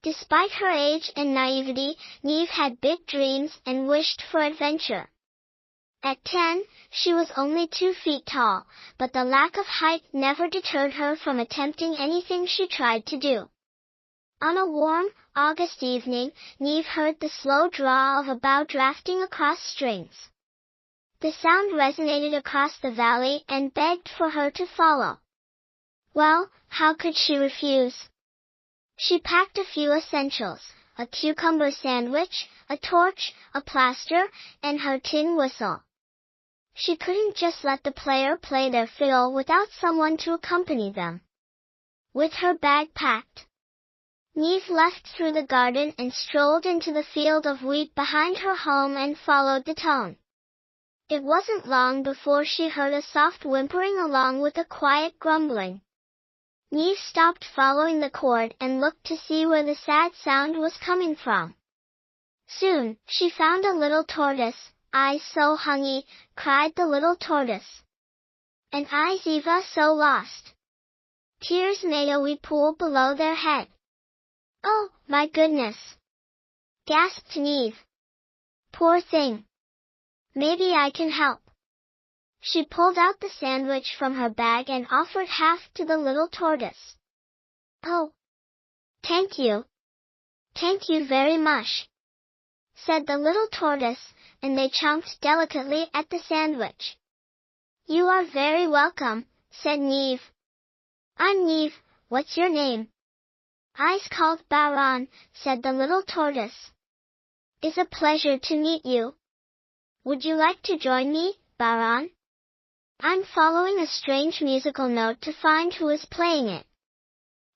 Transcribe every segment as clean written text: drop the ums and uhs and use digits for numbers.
Despite her age and naivety, Neve had big dreams and wished for adventure. At 10, she was only 2 feet tall, but the lack of height never deterred her from attempting anything she tried to do. On a warm, August evening, Neve heard the slow draw of a bow drafting across strings. The sound resonated across the valley and begged for her to follow. Well, how could she refuse? She packed a few essentials: a cucumber sandwich, a torch, a plaster, and her tin whistle. She couldn't just let the player play their fiddle without someone to accompany them. With her bag packed, Neve left through the garden and strolled into the field of wheat behind her home and followed the tone. It wasn't long before she heard a soft whimpering along with a quiet grumbling. Neve stopped following the chord and looked to see where the sad sound was coming from. Soon, she found a little tortoise. "I so hungry," cried the little tortoise. "And I's Eva so lost." Tears made a wee pool below their head. "Oh, my goodness!" gasped Neve. "Poor thing. Maybe I can help." She pulled out the sandwich from her bag and offered half to the little tortoise. "Oh, thank you. Thank you very much," said the little tortoise, and they chomped delicately at the sandwich. "You are very welcome," said Neve. "I'm Neve. What's your name?" "I's called Bow-rawn," said the little tortoise. "It's a pleasure to meet you. Would you like to join me, Bow-rawn? I'm following a strange musical note to find who is playing it.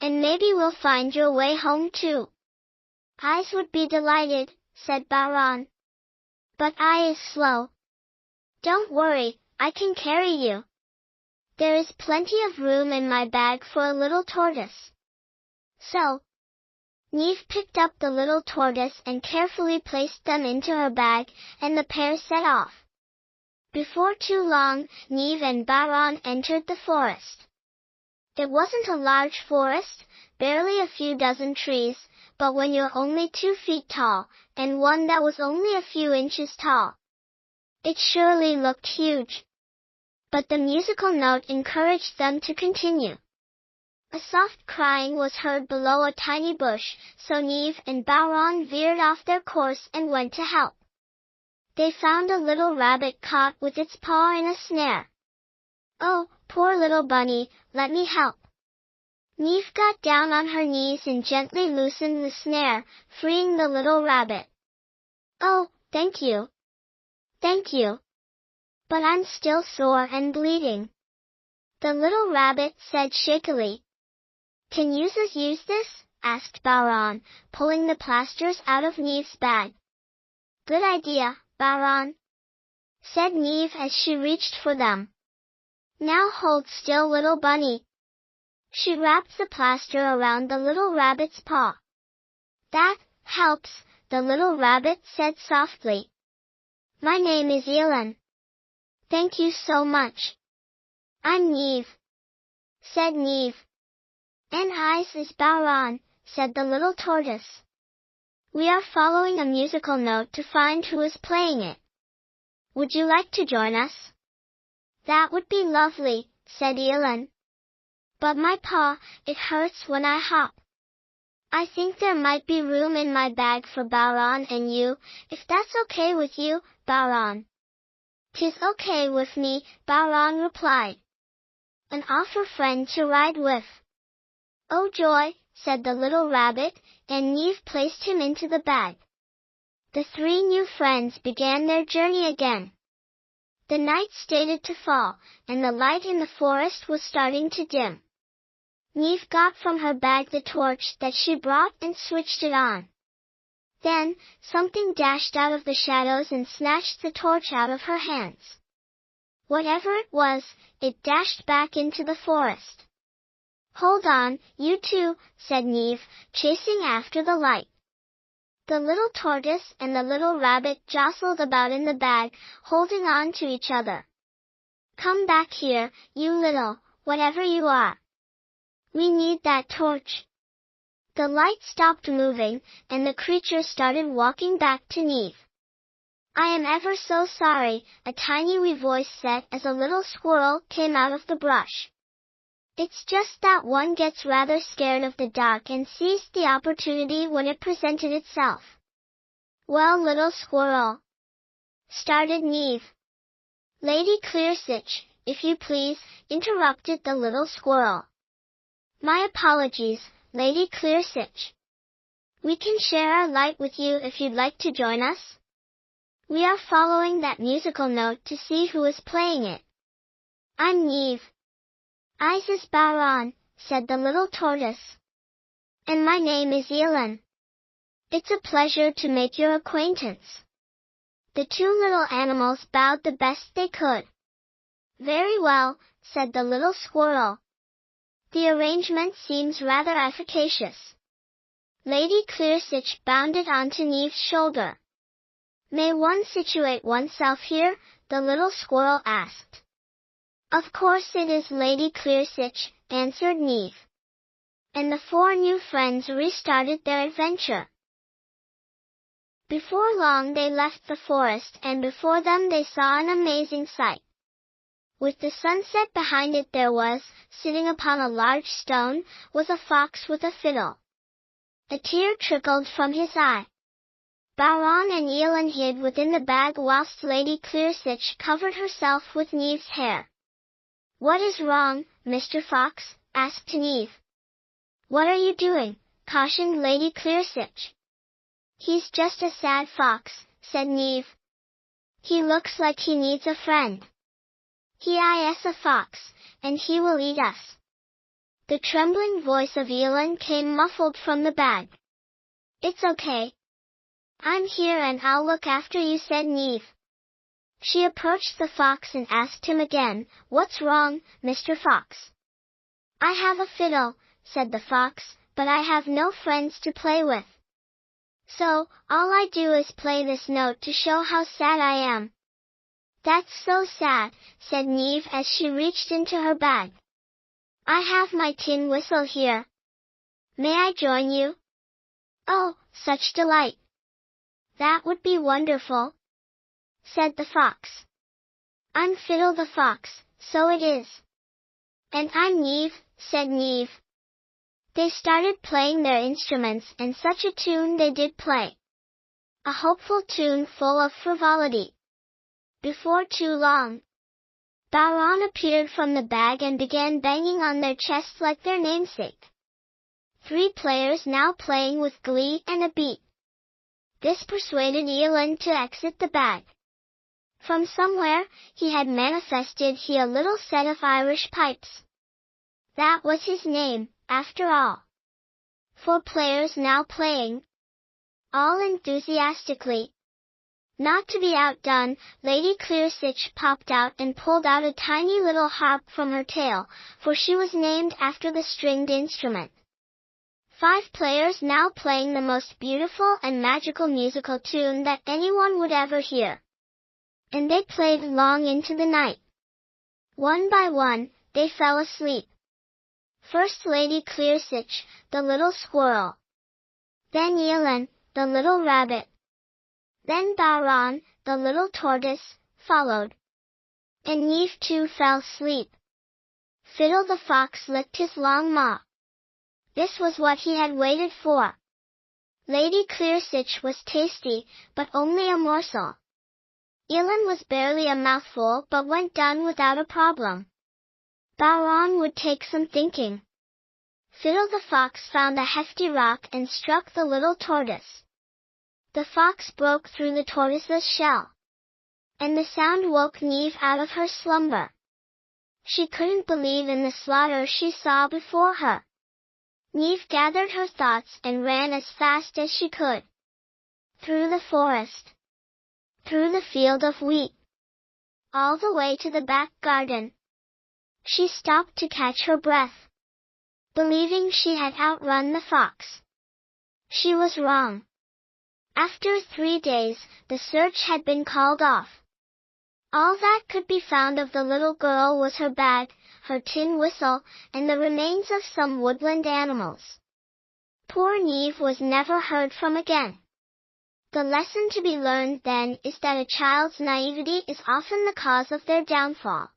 And maybe we'll find your way home too." "I's would be delighted," said Bow-rawn. "But I is slow." "Don't worry, I can carry you. There is plenty of room in my bag for a little tortoise." So, Neve picked up the little tortoise and carefully placed them into her bag, and the pair set off. Before too long, Neve and Bow-rawn entered the forest. It wasn't a large forest, barely a few dozen trees, but when you're only 2 feet tall, and one that was only a few inches tall, it surely looked huge. But the musical note encouraged them to continue. A soft crying was heard below a tiny bush, so Neve and Bow-rawn veered off their course and went to help. They found a little rabbit caught with its paw in a snare. "Oh, poor little bunny, let me help." Neve got down on her knees and gently loosened the snare, freeing the little rabbit. "Oh, thank you. Thank you. But I'm still sore and bleeding," the little rabbit said shakily. "Can you use this?" asked Bow-rawn, pulling the plasters out of Neve's bag. "Good idea, Bow-rawn," said Neve as she reached for them. "Now hold still, little bunny." She wrapped the plaster around the little rabbit's paw. "That helps," the little rabbit said softly. "My name is Eel-an. Thank you so much." "I'm Neve," said Neve. "And I's is Bow-rawn," said the little tortoise. "We are following a musical note to find who is playing it. Would you like to join us?" "That would be lovely," said Eel-an. "But my paw, it hurts when I hop. I think there might be room in my bag for Bow-rawn and you, if that's okay with you, Bow-rawn." "'Tis okay with me," Bow-rawn replied. "An offer friend to ride with." "Oh joy," said the little rabbit, and Neve placed him into the bag. The 3 new friends began their journey again. The night started to fall, and the light in the forest was starting to dim. Neve got from her bag the torch that she brought and switched it on. Then, something dashed out of the shadows and snatched the torch out of her hands. Whatever it was, it dashed back into the forest. "Hold on, you two," said Neve, chasing after the light. The little tortoise and the little rabbit jostled about in the bag, holding on to each other. "Come back here, you little, whatever you are. We need that torch." The light stopped moving, and the creature started walking back to Neve. "I am ever so sorry," a tiny wee voice said as a little squirrel came out of the brush. "It's just that one gets rather scared of the dark and seized the opportunity when it presented itself." "Well, little squirrel," started Neve. "Lady Clairseach, if you please," interrupted the little squirrel. "My apologies, Lady Clairseach. We can share our light with you if you'd like to join us. We are following that musical note to see who is playing it." "I'm Neve." "I's is Bow-rawn," said the little tortoise. "And my name is Eel-an. It's a pleasure to make your acquaintance." The two little animals bowed the best they could. "Very well," said the little squirrel. "The arrangement seems rather efficacious." Lady Clairseach bounded onto Neve's shoulder. "May one situate oneself here?" the little squirrel asked. "Of course it is, Lady Clairseach," answered Neve. And the four new friends restarted their adventure. Before long they left the forest, and before them they saw an amazing sight. With the sunset behind it, there was, sitting upon a large stone, was a fox with a fiddle. A tear trickled from his eye. Bow-rawn and Eel-an hid within the bag whilst Lady Clairseach covered herself with Neve's hair. "What is wrong, Mr. Fox?" asked Neve. "What are you doing?" cautioned Lady Clairseach. "He's just a sad fox," said Neve. "He looks like he needs a friend. He is a fox, and he will eat us." The trembling voice of Eel-an came muffled from the bag. "It's okay. I'm here and I'll look after you," said Neve. She approached the fox and asked him again, "What's wrong, Mr. Fox?" "I have a fiddle," said the fox, "but I have no friends to play with. So, all I do is play this note to show how sad I am." "That's so sad," said Neve as she reached into her bag. "I have my tin whistle here. May I join you?" "Oh, such delight. That would be wonderful," said the fox. "I'm Fiddle the fox, so it is." "And I'm Neve," said Neve. They started playing their instruments, and such a tune they did play. A hopeful tune full of frivolity. Before too long, Bow-rawn appeared from the bag and began banging on their chests like their namesake. 3 players now playing with glee and a beat. This persuaded Eel-an to exit the bag. From somewhere, he had manifested a little set of Irish pipes. That was his name, after all. 4 players now playing, all enthusiastically. Not to be outdone, Lady Clairseach popped out and pulled out a tiny little harp from her tail, for she was named after the stringed instrument. 5 players now playing the most beautiful and magical musical tune that anyone would ever hear. And they played long into the night. One by one, they fell asleep. First Lady Clairseach, the little squirrel. Then Eel-an, the little rabbit. Then Bow-rawn, the little tortoise, followed. And Neve too fell asleep. Fiddle the fox licked his long maw. This was what he had waited for. Lady Clairseach was tasty, but only a morsel. Eel-an was barely a mouthful, but went down without a problem. Bow-rawn would take some thinking. Fiddle the fox found a hefty rock and struck the little tortoise. The fox broke through the tortoise's shell. And the sound woke Neve out of her slumber. She couldn't believe in the slaughter she saw before her. Neve gathered her thoughts and ran as fast as she could. Through the forest. Through the field of wheat. All the way to the back garden. She stopped to catch her breath, believing she had outrun the fox. She was wrong. After 3 days, the search had been called off. All that could be found of the little girl was her bag, her tin whistle, and the remains of some woodland animals. Poor Neve was never heard from again. The lesson to be learned then is that a child's naivety is often the cause of their downfall.